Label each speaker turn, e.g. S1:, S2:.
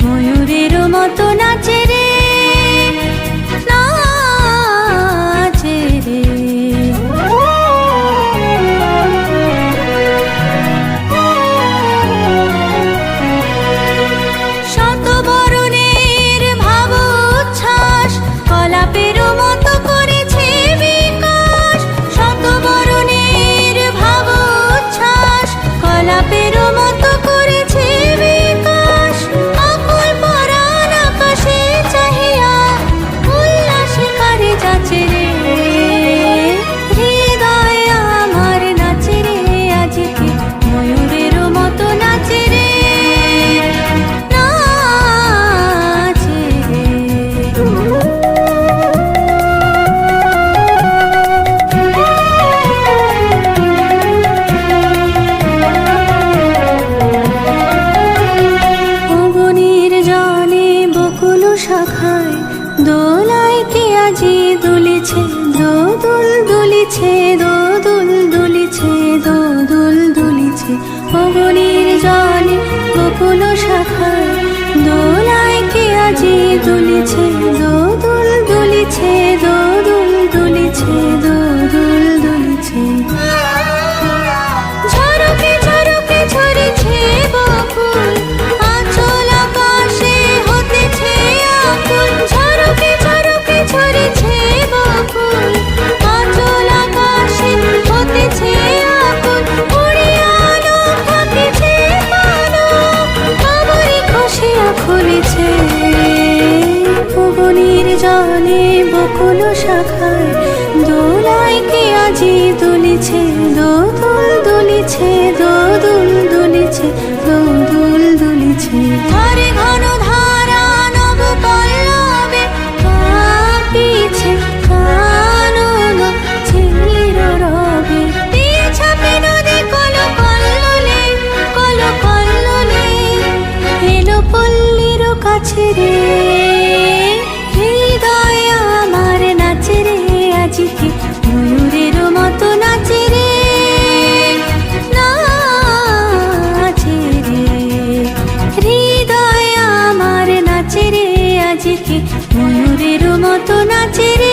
S1: ময়ূরের মতো নাচে রে, নাচে রে। শতবরণের ভাব উচ্ছ্বাস কলাপের মতো করেছে বিকাশ। শতবরণের ভাব উচ্ছ্বাস কলাপের মতো করেছে বিকাশ। আকুল পরাণ আকাশে চাহিয়া উল্লাসে কারে যাচ্ছে রে। হৃদয় আমার নাচে রে আজকে, ময়ূরের মতো নাচে রে, নাচে রে। অবনীর জলে বকুল শাখায় দোলায় কে আজি দুলিছে, দোদুল দুলিছে, দোদুল দুলিছে, দোদুল দুলিছে। অবনীর জলে বকুল শাখায় দোলায় কে আজি দুলিছে, দোদুল দুলিছে, দোদুল দুলিছে, দোদুল দুলিছে। ঝরকে ঝরকে ঝরেছে বকুল, আঁচল আকাশে হতেছে আকুল। ঝরকে ঝরকে ঝরেছে বকুল, আঁচল আকাশে হতেছে আকুল। উড়িয়ালো থাকিছে পালক, আমারই খসিয়া খুলেছে। পবনের জলে বকুল শাখায় দোলায় কে আজি দুলিছে, দোদুল দুলিছে, দোদুল দুলিছে, দোদুল দুলিছে। ঘরে ঘন ধারা নব পল্লবে কাঁপিছে কানন চির রবে। ছাপে নদী কল কল্লোলে, কল কল্লোলে এলো পল্লীর কাছে রে। হৃদয় আমার নাচে রে আজকে, ময়ূরের মতো নাচে রে, নাচে রে। হৃদয় আমার নাচে রে আজকে, ময়ূরের মতো নাচে রে।